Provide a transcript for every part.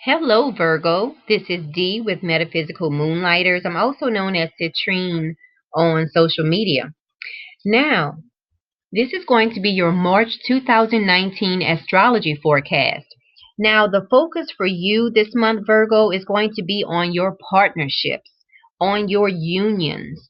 Hello, Virgo. This is Dee with Metaphysical Moonlighters. I'm also known as Citrine on social media. Now, this is going to be your March 2019 astrology forecast. Now, the focus for you this month, Virgo, is going to be on your partnerships, on your unions.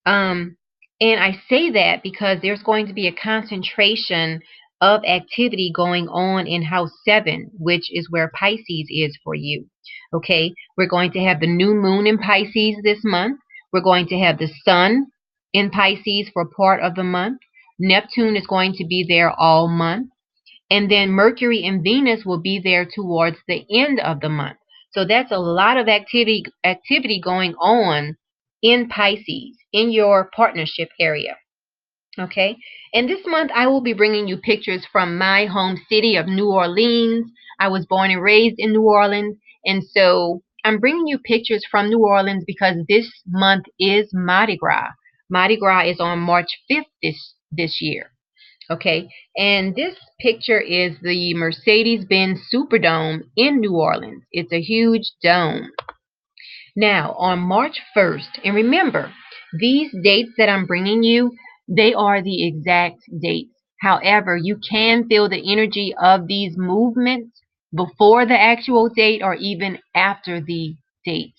Um, and I say that because there's going to be a concentration of activity going on in house 7, which is where Pisces is for you. Okay, we're going to have the new moon in Pisces this month. We're going to have the sun in Pisces for part of the month. Neptune is going to be there all month. And then Mercury and Venus will be there towards the end of the month. So that's a lot of activity going on in Pisces, in your partnership area. Okay? And this month I will be bringing you pictures from my home city of New Orleans. I was born and raised in New Orleans, and so I'm bringing you pictures from New Orleans because this month is Mardi Gras. Mardi Gras is on March 5th this year. Okay, and this picture is the Mercedes-Benz Superdome in New Orleans. It's a huge dome. Now, on March 1st, and remember, these dates that I'm bringing you, they are the exact dates. However, you can feel the energy of these movements before the actual date or even after the date.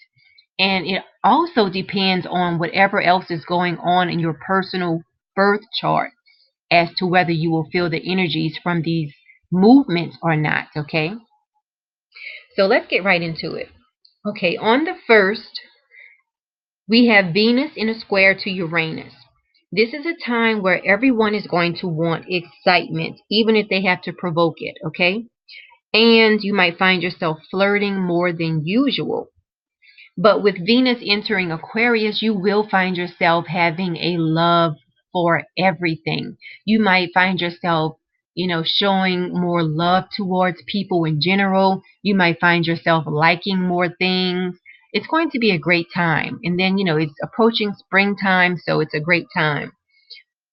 And it also depends on whatever else is going on in your personal birth chart as to whether you will feel the energies from these movements or not, okay? So let's get right into it. Okay, on the 1st, we have Venus in a square to Uranus. This is a time where everyone is going to want excitement, even if they have to provoke it, okay? And you might find yourself flirting more than usual. But with Venus entering Aquarius, you will find yourself having a love for everything. You might find yourself, showing more love towards people in general. You might find yourself liking more things. It's going to be a great time. And then, it's approaching springtime, so it's a great time.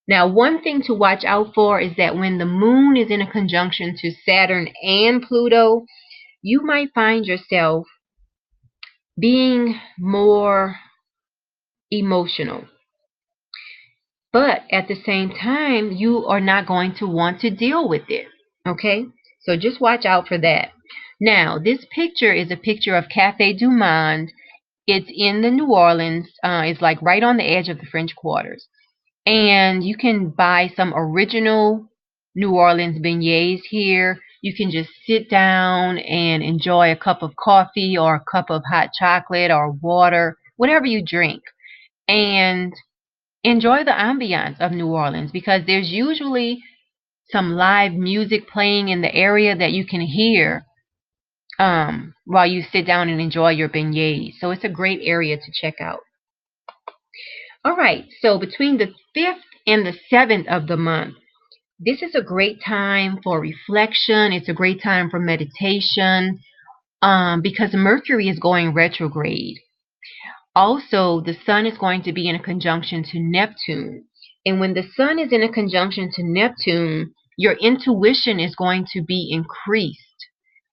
Now, one thing to watch out for is that when the moon is in a conjunction to Saturn and Pluto, you might find yourself being more emotional. But at the same time, you are not going to want to deal with it. Okay? So just watch out for that. Now, this picture is a picture of Cafe du Monde. It's in the New Orleans. It's like right on the edge of the French Quarters. And you can buy some original New Orleans beignets here. You can just sit down and enjoy a cup of coffee or a cup of hot chocolate or water, whatever you drink. And enjoy the ambiance of New Orleans because there's usually some live music playing in the area that you can hear while you sit down and enjoy your beignets. So it's a great area to check out. All right, so between the 5th and the 7th of the month, this is a great time for reflection. It's a great time for meditation because Mercury is going retrograde. Also, the sun is going to be in a conjunction to Neptune. And when the sun is in a conjunction to Neptune, your intuition is going to be increased,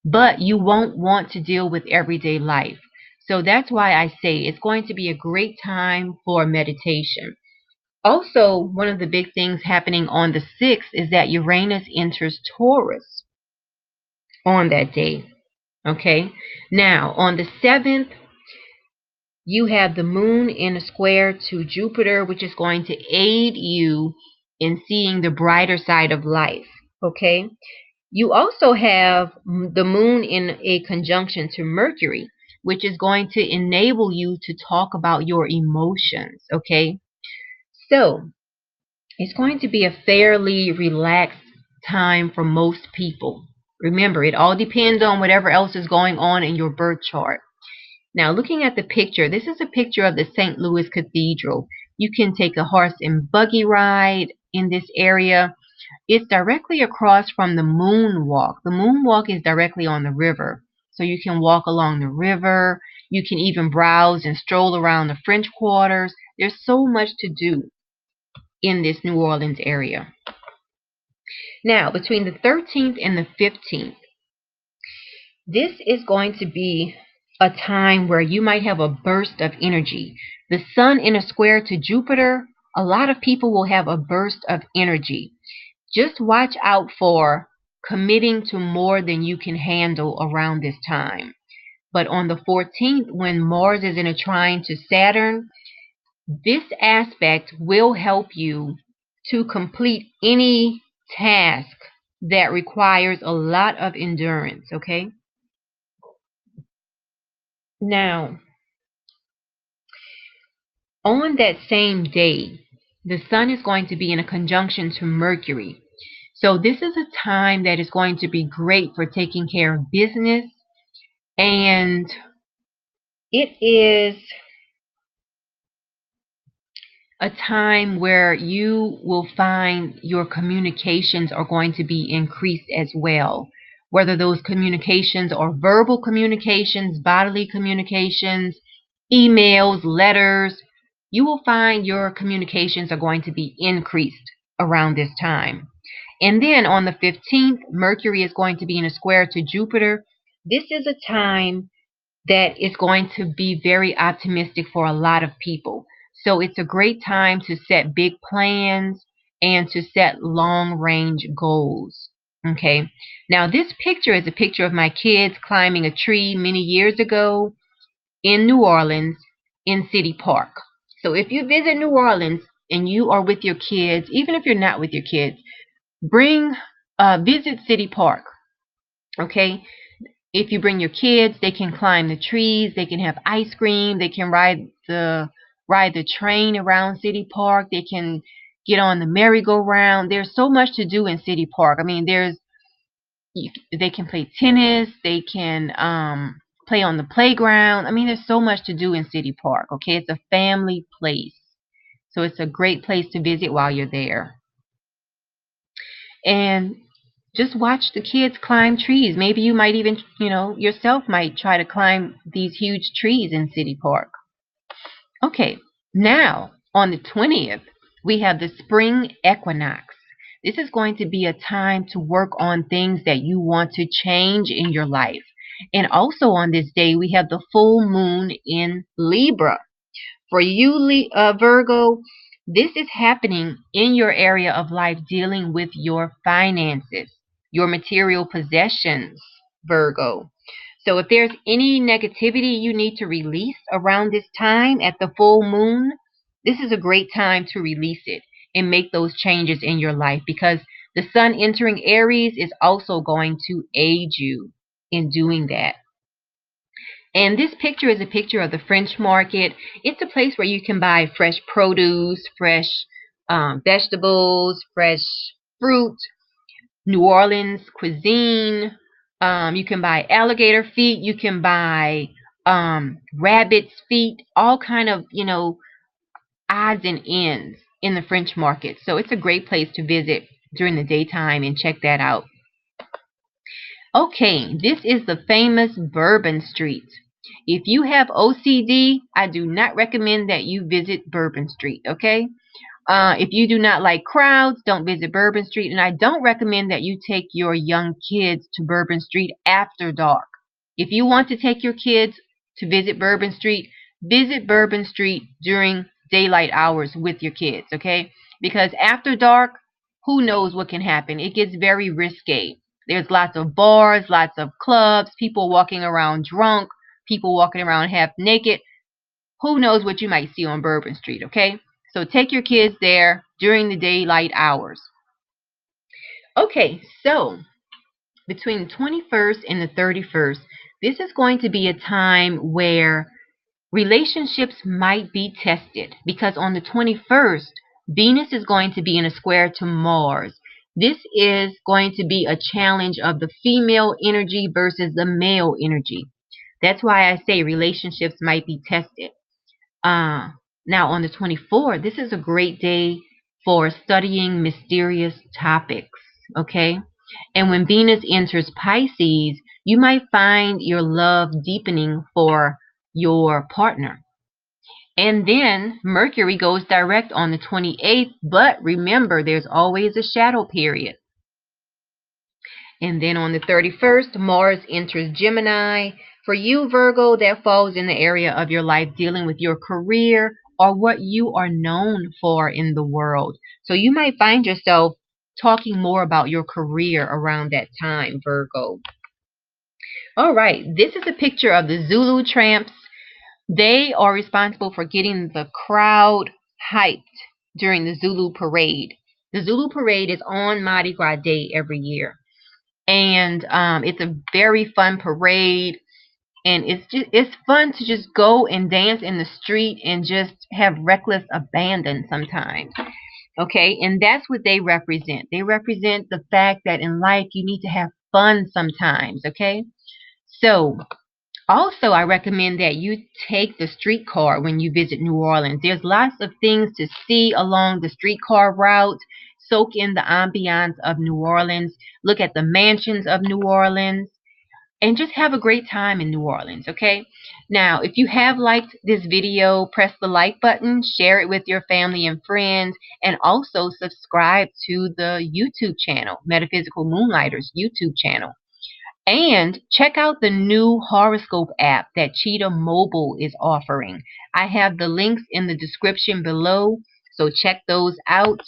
but you won't want to deal with everyday life. So that's why I say it's going to be a great time for meditation. Also, one of the big things happening on the 6th is that Uranus enters Taurus on that day. Okay? Now, on the 7th, you have the moon in a square to Jupiter, which is going to aid you in seeing the brighter side of life. Okay? You also have the moon in a conjunction to Mercury, which is going to enable you to talk about your emotions. Okay? So, it's going to be a fairly relaxed time for most people. Remember, it all depends on whatever else is going on in your birth chart. Now, looking at the picture, this is a picture of the St. Louis Cathedral. You can take a horse and buggy ride in this area. It's directly across from the moonwalk. The moonwalk is directly on the river. So you can walk along the river. You can even browse and stroll around the French Quarters. There's so much to do in this New Orleans area. Now, between the 13th and the 15th, This is going to be a time where you might have a burst of energy. The sun in a square to Jupiter, a lot of people will have a burst of energy. Just watch out for committing to more than you can handle around this time. But on the 14th, when Mars is in a trine to Saturn, this aspect will help you to complete any task that requires a lot of endurance, okay? Now, on that same day, the sun is going to be in a conjunction to Mercury. So this is a time that is going to be great for taking care of business, and it is a time where you will find your communications are going to be increased as well. Whether those communications are verbal communications, bodily communications, emails, letters, you will find your communications are going to be increased around this time. And then on the 15th, Mercury is going to be in a square to Jupiter. This is a time that is going to be very optimistic for a lot of people. So it's a great time to set big plans and to set long range goals. Okay. Now this picture is a picture of my kids climbing a tree many years ago in New Orleans in City Park. So if you visit New Orleans and you are with your kids, even if you're not with your kids, visit City Park. Okay. If you bring your kids, they can climb the trees, they can have ice cream, they can ride the train around City Park, they can get on the merry-go-round. There's so much to do in City Park. I mean, they can play tennis, they can play on the playground. I mean, there's so much to do in City Park. Okay, it's a family place, so it's a great place to visit while you're there. And just watch the kids climb trees. Maybe you might even, yourself might try to climb these huge trees in City Park. Okay, now on the 20th, we have the spring equinox. This is going to be a time to work on things that you want to change in your life. And also on this day, we have the full moon in Libra. For you, Virgo, this is happening in your area of life dealing with your finances, your material possessions, Virgo. So if there's any negativity you need to release around this time at the full moon, this is a great time to release it and make those changes in your life, because the sun entering Aries is also going to aid you in doing that. And this picture is a picture of the French market. It's a place where you can buy fresh produce, fresh vegetables, fresh fruit, New Orleans cuisine. You can buy alligator feet. You can buy rabbit's feet. All kind of, odds and ends in the French market. So it's a great place to visit during the daytime and check that out. Okay, this is the famous Bourbon Street. If you have OCD, I do not recommend that you visit Bourbon Street, okay? If you do not like crowds, don't visit Bourbon Street. And I don't recommend that you take your young kids to Bourbon Street after dark. If you want to take your kids to visit Bourbon Street during daylight hours with your kids, okay? Because after dark, who knows what can happen? It gets very risque. There's lots of bars, lots of clubs, people walking around drunk, people walking around half naked. Who knows what you might see on Bourbon Street, okay? So take your kids there during the daylight hours. Okay, so between the 21st and the 31st, this is going to be a time where relationships might be tested, because on the 21st, Venus is going to be in a square to Mars. This is going to be a challenge of the female energy versus the male energy. That's why I say relationships might be tested. Now on the 24th, this is a great day for studying mysterious topics, okay? And when Venus enters Pisces, you might find your love deepening for your partner. And then Mercury goes direct on the 28th, but remember, there's always a shadow period. And then on the 31st, Mars enters Gemini. For you, Virgo, that falls in the area of your life dealing with your career or what you are known for in the world. So you might find yourself talking more about your career around that time, Virgo. All right, this is a picture of the Zulu tramps. They are responsible for getting the crowd hyped during the Zulu parade. The Zulu parade is on Mardi Gras Day every year. And it's a very fun parade, and it's fun to just go and dance in the street and just have reckless abandon sometimes. Okay, and that's what they represent. They represent the fact that in life you need to have fun sometimes. Okay, so also I recommend that you take the streetcar when you visit New Orleans. There's lots of things to see along the streetcar route. Soak in the ambiance of New Orleans. Look at the mansions of New Orleans and just have a great time in New Orleans, okay? Now, if you have liked this video, press the like button, share it with your family and friends, and also subscribe to the YouTube channel, Metaphysical Moonlighters YouTube channel. And check out the new horoscope app that Cheetah Mobile is offering. I have the links in the description below, so check those out.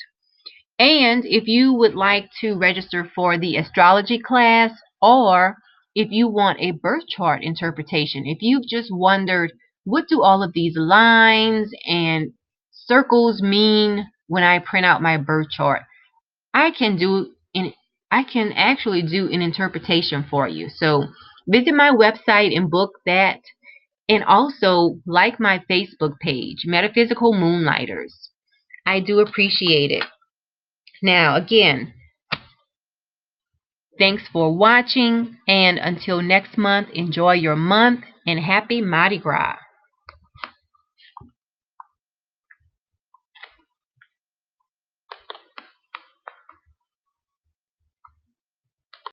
And if you would like to register for the astrology class, or if you want a birth chart interpretation, if you've just wondered, what do all of these lines and circles mean when I print out my birth chart? I can do in I can actually do an interpretation for you. So visit my website and book that, and also like my Facebook page, Metaphysical Moonlighters. I do appreciate it. Now, again, thanks for watching, and until next month, enjoy your month and happy Mardi Gras.